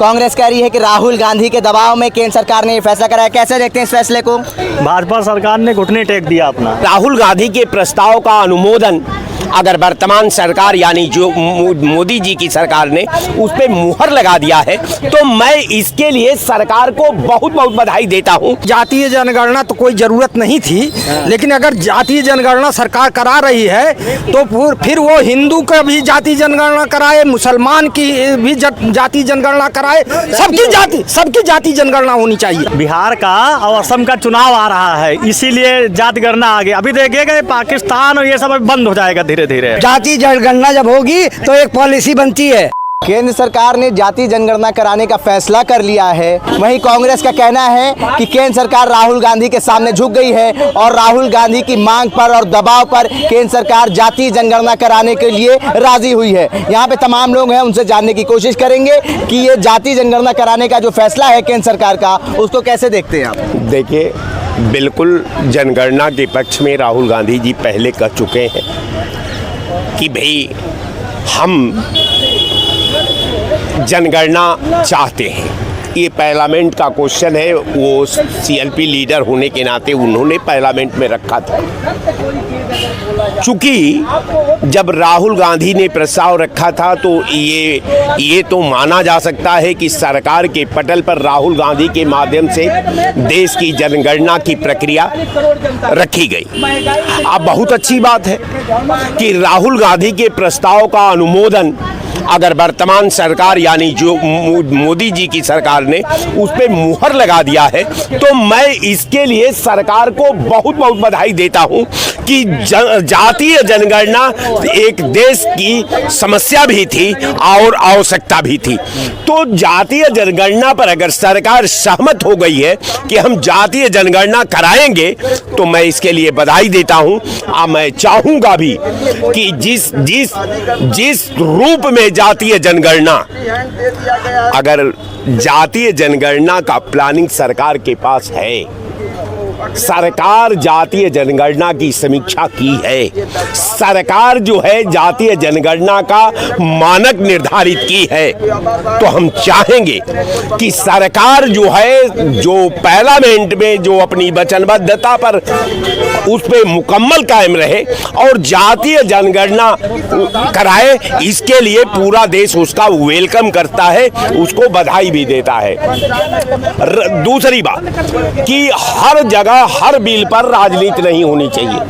कांग्रेस कह रही है कि राहुल गांधी के दबाव में केंद्र सरकार ने ये फैसला कराया, कैसे देखते हैं इस फैसले को? भाजपा सरकार ने घुटने टेक दिया अपना। राहुल गांधी के प्रस्ताव का अनुमोदन अगर वर्तमान सरकार यानी जो मोदी जी की सरकार ने उस पर मुहर लगा दिया है तो मैं इसके लिए सरकार को बहुत बहुत बधाई देता हूं। जातीय जनगणना तो कोई जरूरत नहीं थी, लेकिन अगर जातीय जनगणना सरकार करा रही है तो फिर वो हिंदू का भी जातीय जनगणना कराए, मुसलमान की भी जातीय जनगणना कराए, सबकी जातीय जनगणना होनी चाहिए। बिहार का और असम का चुनाव आ रहा है, इसीलिए जाति गणना आ गई। अभी देखिएगा पाकिस्तान और ये सब बंद हो जाएगा धीरे धीरे। जातीय जनगणना जब होगी तो एक पॉलिसी बनती है। केंद्र सरकार ने जातीय जनगणना कराने का फैसला कर लिया है। वहीं कांग्रेस का कहना है कि केंद्र सरकार राहुल गांधी के सामने झुक गई है और राहुल गांधी की मांग पर और दबाव पर केंद्र सरकार जातीय जनगणना कराने के लिए राजी हुई है। यहाँ पे तमाम लोग हैं, उनसे जानने की कोशिश करेंगे कि ये जातीय जनगणना कराने का जो फैसला है केंद्र सरकार का, उसको कैसे देखते हैं आप? देखिए, बिल्कुल जनगणना के पक्ष में राहुल गांधी जी पहले कह चुके हैं कि भाई हम जनगणना चाहते हैं। ये पार्लियामेंट का क्वेश्चन है, वो सीएलपी लीडर होने के नाते उन्होंने पार्लियामेंट में रखा था। चूंकि जब राहुल गांधी ने प्रस्ताव रखा था तो ये तो माना जा सकता है कि सरकार के पटल पर राहुल गांधी के माध्यम से देश की जनगणना की प्रक्रिया रखी गई। अब बहुत अच्छी बात है कि राहुल गांधी के प्रस्ताव का अनुमोदन अगर वर्तमान सरकार यानी जो मोदी जी की सरकार ने उस पर मुहर लगा दिया है तो मैं इसके लिए सरकार को बहुत बहुत बधाई देता हूं कि जातीय जनगणना एक देश की समस्या भी थी और आवश्यकता भी थी। तो जातीय जनगणना पर अगर सरकार सहमत हो गई है कि हम जातीय जनगणना कराएंगे तो मैं इसके लिए बधाई देता हूं। और मैं चाहूंगा भी कि जिस रूप में जातीय जनगणना, अगर जातीय जनगणना का प्लानिंग सरकार के पास है, सरकार जातीय जनगणना की समीक्षा की है, सरकार जो है जातीय जनगणना का मानक निर्धारित की है, तो हम चाहेंगे कि सरकार जो है जो पार्लियामेंट में जो अपनी वचनबद्धता पर उस पे मुकम्मल कायम रहे और जातीय जनगणना कराए। इसके लिए पूरा देश उसका वेलकम करता है, उसको बधाई भी देता है। दूसरी बात कि हर जगह हर बिल पर राजनीति नहीं होनी चाहिए।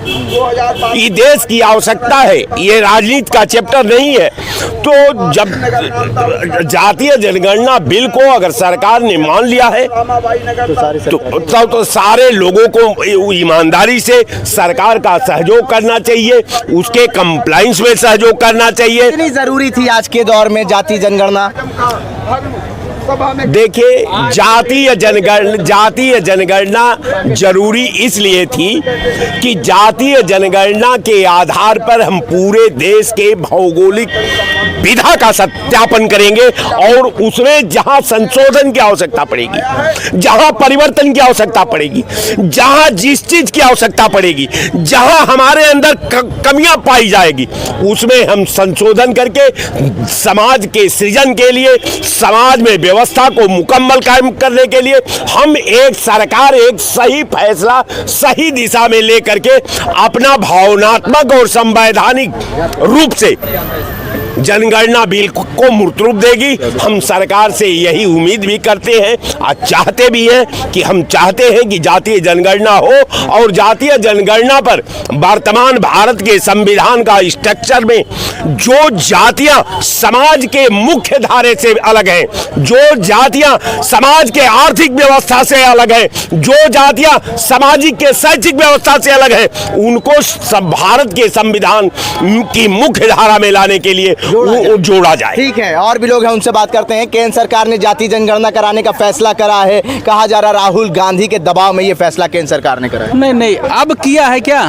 ये देश की आवश्यकता है, ये राजनीति का चैप्टर नहीं है। तो जब जातीय जनगणना बिल को अगर सरकार ने मान लिया है तो सारे लोगों को ईमानदारी से सरकार का सहयोग करना चाहिए, उसके कंप्लायंस में सहयोग करना चाहिए। कितनी जरूरी थी आज के दौर में जातीय जनगणना? देखिए, जातीय जनगणना जरूरी इसलिए थी कि जातीय जनगणना के आधार पर हम पूरे देश के भौगोलिक विधा का सत्यापन करेंगे और उसमें जहां संशोधन की आवश्यकता पड़ेगी, जहां परिवर्तन की आवश्यकता पड़ेगी, जहां जिस चीज की आवश्यकता पड़ेगी, जहां हमारे अंदर कमियां पाई जाएगी, उसमें हम संशोधन करके समाज के सृजन के लिए, समाज में व्यवस्था को मुकम्मल कायम करने के लिए हम एक सरकार एक सही फैसला सही दिशा में लेकर के अपना भावनात्मक और संवैधानिक रूप से जनगणना बिल को मूर्त रूप देगी। हम सरकार से यही उम्मीद भी करते हैं और चाहते भी हैं कि हम चाहते हैं कि जातीय जनगणना हो और जातीय जनगणना पर वर्तमान भारत के संविधान का स्ट्रक्चर में जो जातियां समाज के मुख्य धारे से अलग हैं, जो जातियां समाज के आर्थिक व्यवस्था से अलग हैं, जो जातियां सामाजिक के शैक्षिक व्यवस्था से अलग हैं, उनको भारत के संविधान की मुख्य धारा में लाने के लिए जोड़ा जाए। ठीक है, और भी लोग हैं, उनसे बात करते हैं। केंद्र सरकार ने जातीय जनगणना कराने का फैसला करा है, कहा जा रहा राहुल गांधी के दबाव में ये फैसला केंद्र सरकार ने करा है। नहीं, अब किया है क्या?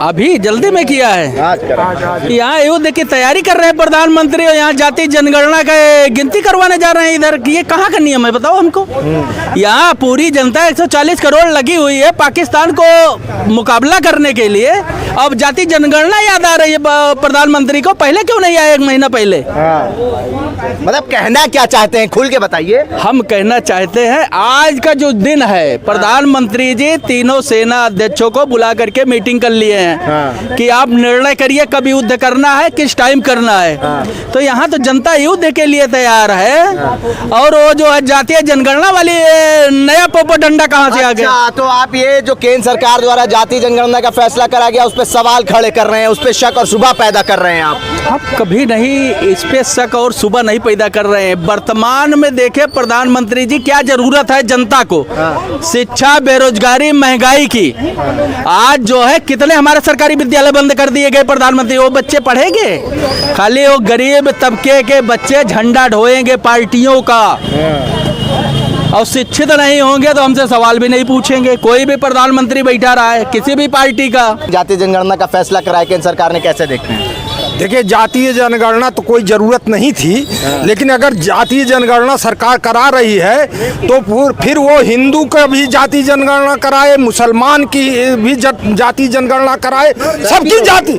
अभी जल्दी में किया है। यहाँ युद्ध की तैयारी कर रहे हैं प्रधानमंत्री और यहाँ जातीय जनगणना का गिनती करवाने जा रहे हैं। इधर ये कहाँ का नियम है बताओ हमको? यहाँ पूरी जनता 140 करोड़ लगी हुई है पाकिस्तान को मुकाबला करने के लिए। अब जातीय जनगणना याद आ रही है प्रधानमंत्री को, पहले क्यों नहीं दिया 1 महीना पहले। मतलब कहना क्या चाहते हैं, खुल के बताइए। हम कहना चाहते हैं आज का जो दिन है, प्रधानमंत्री जी तीनों सेना अध्यक्षों को बुला करके मीटिंग कर लिए हैं कि आप निर्णय करिए कब युद्ध करना है, किस टाइम करना है। तो यहाँ तो जनता युद्ध के लिए तैयार है, और वो जो है जातीय जनगणना वाली नया पोपोडंडा कहाँ से आ गया? अच्छा, तो आप ये जो केंद्र सरकार द्वारा जातीय जनगणना का फैसला करा गया उस पर सवाल खड़े कर रहे हैं, उस पर शक और शुबा पैदा कर रहे हैं आप कभी नहीं इस पे शक और सुबह नहीं पैदा कर रहे हैं। वर्तमान में देखे प्रधानमंत्री जी क्या जरूरत है जनता को, शिक्षा, बेरोजगारी, महंगाई की। आज जो है कितने हमारे सरकारी विद्यालय बंद कर दिए गए प्रधानमंत्री, वो बच्चे पढ़ेंगे? खाली वो गरीब तबके के बच्चे झंडा ढोएंगे पार्टियों का, और शिक्षित नहीं होंगे तो हमसे सवाल भी नहीं पूछेंगे। कोई भी प्रधानमंत्री बैठा रहा है किसी भी पार्टी का। जातीय जनगणना का फैसला कराया केंद्र सरकार ने, कैसे देखते हैं? देखिए, जातीय जनगणना तो कोई ज़रूरत नहीं थी, लेकिन अगर जातीय जनगणना सरकार करा रही है तो फिर वो हिंदू का भी जातीय जनगणना कराए, मुसलमान की भी जातीय जनगणना कराए,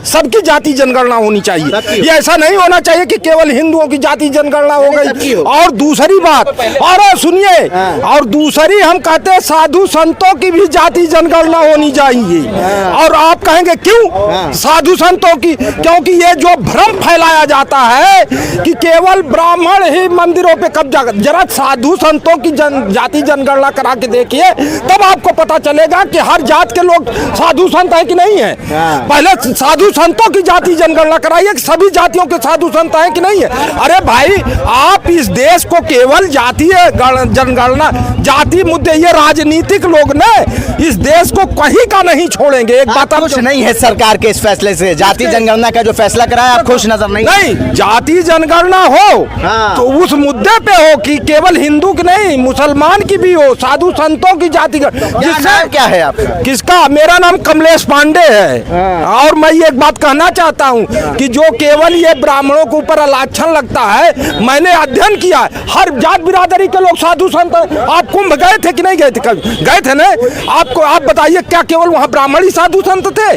सबकी जाति जनगणना होनी चाहिए। ये ऐसा नहीं होना चाहिए कि केवल हिंदुओं की जातीय जनगणना हो गई। और दूसरी बात, और सुनिए, और दूसरी हम कहते हैं साधु संतों की भी जातीय जनगणना होनी चाहिए। और आप कहेंगे क्यों साधु संतों की? क्योंकि ये जो भ्रम फैलाया जाता है कि केवल ब्राह्मण ही मंदिरों पे कब्जा, जरा साधु संतों की जाति जनगणना करा के देखिए, तब आपको पता चलेगा कि हर जात के लोग साधु संत है कि नहीं है। पहले साधु संतों की जाति जनगणना कराइए कि सभी जातियों के साधु संत है कि नहीं है। अरे भाई, आप इस देश को केवल जातीय जनगणना, जाति मुद्दे, ये राजनीतिक लोग ने इस देश को कहीं का नहीं छोड़ेंगे। एक बात खुश नहीं है सरकार के इस फैसले से? जातीय जनगणना का जो फैसला कराया आप खुश नजर नहीं? जाति जनगणना हो तो उस मुद्दे पे हो कि केवल हिंदू की नहीं, मुसलमान की भी हो, साधु संतों की जाति। जिससे क्या है आपका? किसका? मेरा नाम कमलेश पांडे है। और मैं ये एक बात कहना चाहता हूँ कि जो केवल ये ब्राह्मणों के ऊपर अलाक्षण लगता है, मैंने अध्ययन किया, हर जात बिरादरी के लोग साधु संत। आप कुंभ गए थे कि नहीं गए थे? कभी गए थे ना? आप बताइए, क्या केवल वहाँ ब्राह्मण ही साधु संत थे?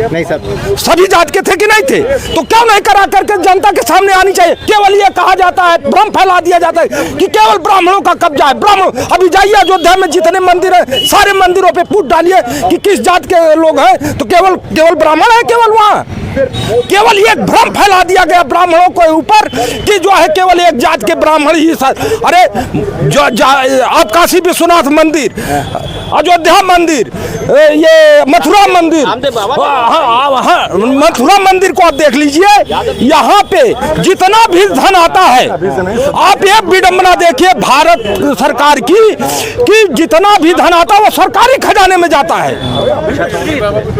नहीं सर, सभी जात के थे कि नहीं थे? तो क्यों नहीं करा करके जनता के सामने आनी चाहिए? केवल ये कहा जाता है, भ्रम फैला दिया जाता है कि केवल ब्राह्मणों का कब्जा है। ब्राह्मण, अभी जाइए अयोध्या में जितने मंदिर है, सारे मंदिरों पे फूट डालिए कि किस जात के लोग हैं, तो केवल ब्राह्मण है केवल वहाँ। केवल ये भ्रम फैला दिया गया ब्राह्मणों के ऊपर कि जो है केवल एक जात के ब्राह्मण ही। अरे आप काशी विश्वनाथ मंदिर, अयोध्या मंदिर, ये मथुरा मंदिर, मथुरा मंदिर को आप देख लीजिए, यहाँ पे जितना भी धन आता है, आप ये विडंबना देखिए भारत सरकार की कि जितना भी धन आता है वो सरकारी खजाने में जाता है।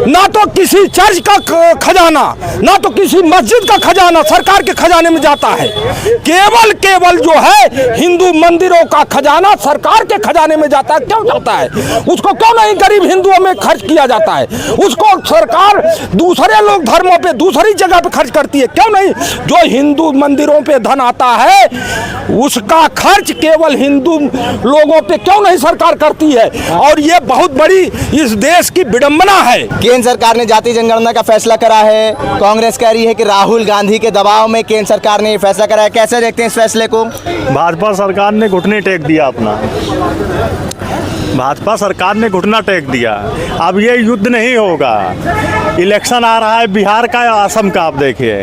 ना तो किसी चर्च का खजाना, ना तो किसी मस्जिद का खजाना सरकार के खजाने में जाता है। केवल जो है हिंदू मंदिरों का खजाना सरकार के खजाने में जाता है। क्यों जाता है? उसको क्यों नहीं गरीब हिंदुओं में खर्च किया जाता है? उसको सरकार दूसरे लोग धर्मों पे दूसरी जगह पे खर्च करती है, क्यों नहीं? जो हिंदू मंदिरों पे धन आता है उसका खर्च केवल हिंदू लोगों पे क्यों नहीं सरकार करती है? और ये बहुत बड़ी इस देश की विडंबना है। केंद्र सरकार ने जातीय जनगणना का फैसला करा है, कांग्रेस कह रही है कि राहुल गांधी के दबाव में केंद्र सरकार ने ये फैसला कराया। कैसे देखते हैं इस फैसले को? भाजपा सरकार ने घुटने टेक दिया अपना, भाजपा सरकार ने घुटना टेक दिया। अब ये युद्ध नहीं होगा। इलेक्शन आ रहा है बिहार का या असम का, आप देखिए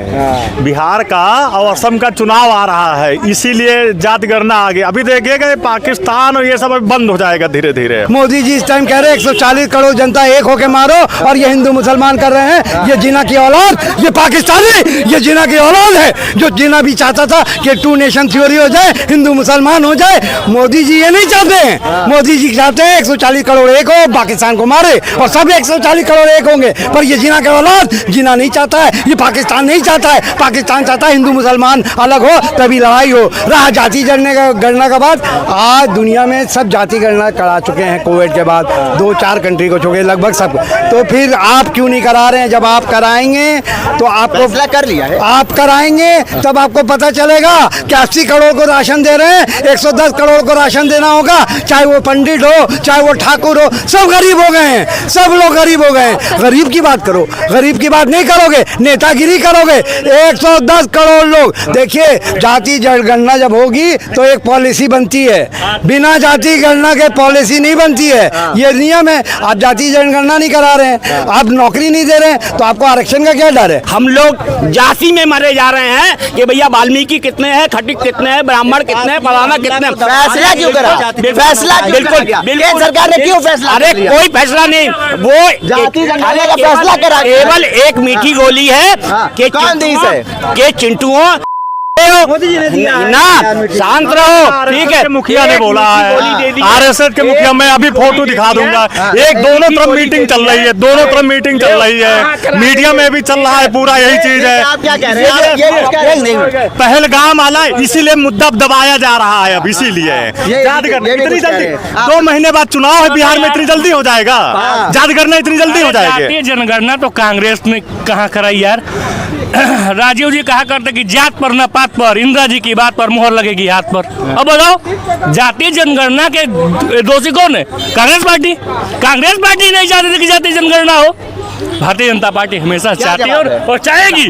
बिहार का और असम का चुनाव आ रहा है, इसीलिए जात गणना आ गई। अभी देखिएगा पाकिस्तान और ये सब बंद हो जाएगा धीरे धीरे। मोदी जी इस टाइम कह रहे हैं 140 करोड़ जनता एक होके मारो, और ये हिंदू मुसलमान कर रहे हैं। ये जिना की औलाद, ये पाकिस्तानी, ये जिना की औलाद है। जो जिना भी चाहता था कि 2 नेशन थ्योरी हो जाए, हिंदू मुसलमान हो जाए, मोदी जी ये नहीं चाहते हैं। मोदी जी चाहते हैं 140 करोड़ एक हो, पाकिस्तान को मारे, और सब 140 करोड़ एक होंगे। पर ये जिना के औलाद जिना नहीं चाहता है, ये पाकिस्तान नहीं चाहता है। पाकिस्तान चाहता है हिंदू मुसलमान अलग हो, तभी लड़ाई हो। रहा जाति गणना का बात, आज दुनिया में सब जाति गणना करा चुके हैं कोविड के बाद, 2-4 कंट्री को छोड़े लगभग सब। तो फिर आप क्यों नहीं करा रहे हैं? जब आप कराएंगे तो आपको फैसला कर लिया है, आप कराएंगे तब आपको पता चलेगा कि 80 करोड़ को राशन दे रहे हैं, 110 करोड़ को राशन देना होगा, चाहे वो पंडित हो, हो, चाहे वो ठाकुर हो, सब गरीब हो गए हैं, सब लोग गरीब हो गए हैं। गरीब की बात करो, गरीब की बात नहीं करोगे, नेतागिरी करोगे। 110 करोड़ लोग, देखिए जाति जनगणना जब होगी तो एक पॉलिसी बनती है, बिना जाति गणना के पॉलिसी नहीं बनती है, ये नियम है। आप जाति जनगणना नहीं करा रहे हैं, आप नौकरी नहीं दे रहे हैं, तो आपको आरक्षण का क्या डर है? हम लोग जाति में मरे जा रहे हैं कि भैया वाल्मीकि कितने हैं, खटिक कितने हैं, ब्राह्मण कितने हैं, फलाना कितने हैं। फैसला क्यों करा? फैसला क्यों बिल्कुल करा? बिल्कुल केंद्र सरकार ने क्यों फैसला अरे कर लिया? कोई फैसला नहीं, वो जाति जनगणना का फैसला करा। केवल एक मीठी गोली है कि कौन दी इसे? के चिंटुओं ना शांत रहो, ठीक है। मुखिया ने बोला है, आरएसएस के मुखिया, मैं अभी फोटो दिखा दूंगा। एक दोनों तरफ मीटिंग चल रही है, दोनों तरफ मीटिंग चल रही है, मीडिया में भी चल रहा है, पूरा यही चीज है। आप क्या कह रहे हैं? ये कुछ कह रहे हैं? पहलगाम वाला इसीलिए मुद्दा दबाया जा रहा है अब, इसीलिए याद करना ये भी इतनी कुछ कह जल्दी, रहे हैं। 2 महीने बाद चुनाव है बिहार में, इतनी जल्दी हो जाएगा? याद करना इतनी जल्दी हो जाएगी? जातीय जनगणना तो कांग्रेस ने कहाँ कराई यार। राजीव जी कहा करते कि जात पर न पात पर, इंदिरा जी की बात पर मोहर लगेगी हाथ पर। अब बताओ जातीय जनगणना के दोषी कौन है? कांग्रेस पार्टी नहीं चाहती थी कि जातीय जनगणना हो। भारतीय जनता पार्टी हमेशा चाहती है और चाहेगी।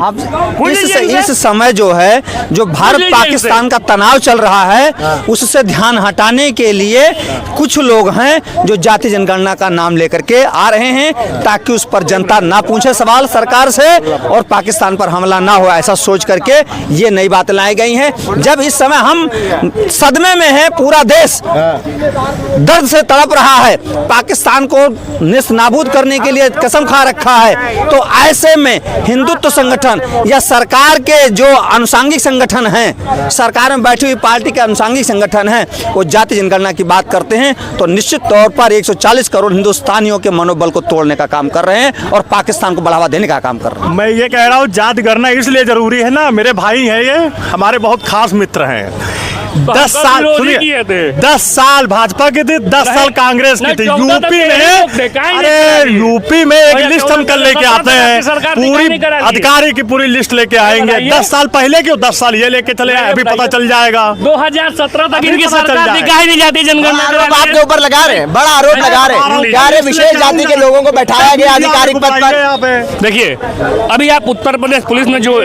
इस समय जो है, जो भारत पाकिस्तान का तनाव चल रहा है, उससे ध्यान हटाने के लिए कुछ लोग हैं जो जाति जनगणना का नाम लेकर के आ रहे हैं, ताकि उस पर जनता ना पूछे सवाल सरकार से और पाकिस्तान पर हमला ना हो, ऐसा सोच करके ये नई बातें लाई गई हैं। जब इस समय हम सदमे में हैं, पूरा देश दर्द से तड़प रहा है, पाकिस्तान को नेस्तनाबूद करने के लिए कसम खा रखा है, तो ऐसे में हिंदुत्व संगठन या सरकार के जो अनुसांगिक संगठन हैं, सरकार में बैठी हुई पार्टी के अनुसांगिक संगठन हैं, वो जाति जनगणना की बात करते हैं तो निश्चित तौर पर 140 करोड़ हिंदुस्तानियों के मनोबल को तोड़ने का काम कर रहे हैं और पाकिस्तान को बढ़ावा देने का काम कर रहे हैं। मैं ये कह रहा हूँ जाति गणना इसलिए जरूरी है ना, मेरे भाई हैं ये, हमारे बहुत खास मित्र हैं। 10 साल सुनिए, 10 साल भाजपा के थे, 10 साल कांग्रेस की थी। यूपी में, अरे यूपी में एक लिस्ट हम कल लेके आते हैं, पूरी अधिकारी की पूरी लिस्ट लेके आएंगे। 10 साल पहले क्यों, 10 साल ये लेके चले आए, अभी पता चल जाएगा। 2017 तक इनकी सरकार दिखाई नहीं जाती जनगणना। आरोप आपके ऊपर लगा रहे हैं, बड़ा आरोप लगा रहे हैं। क्या रे विशेष जाति के लोगों को बैठाया गया आधिकारिक पद पर? देखिए अभी आप उत्तर प्रदेश पुलिस में जो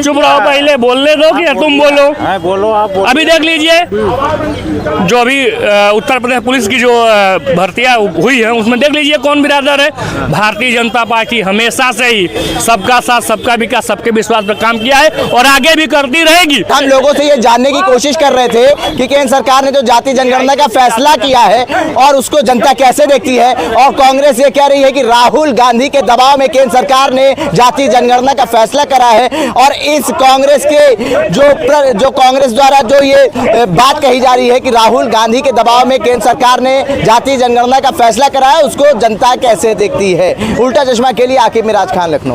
चुप रहो, पहले बोलने दो कि तुम बोलो। अभी देख लीजिए जो अभी उत्तर प्रदेश पुलिस की जो भर्तियां हुई है, उसमें देख लीजिए कौन बिरादर है। भारतीय जनता पार्टी हमेशा से ही सबका साथ, सबका विकास, सबके विश्वास पर काम किया है और आगे भी करती रहेगी। हम लोगों से ये जानने की कोशिश कर रहे थे कि केंद्र सरकार ने जो जाति जनगणना का फैसला किया है और उसको जनता कैसे देखती है, और कांग्रेस ये कह रही है कि राहुल गांधी के दबाव में केंद्र सरकार ने जाति जनगणना का फैसला करा है। और इस कांग्रेस के जो कांग्रेस द्वारा जो ये बात कही जा रही है कि राहुल गांधी के दबाव में केंद्र सरकार ने जाति जनगणना का फैसला करा है, उसको जनता कैसे देखती है। उल्टा चश्मा के लिए आकिब मिराज खान, लखनऊ।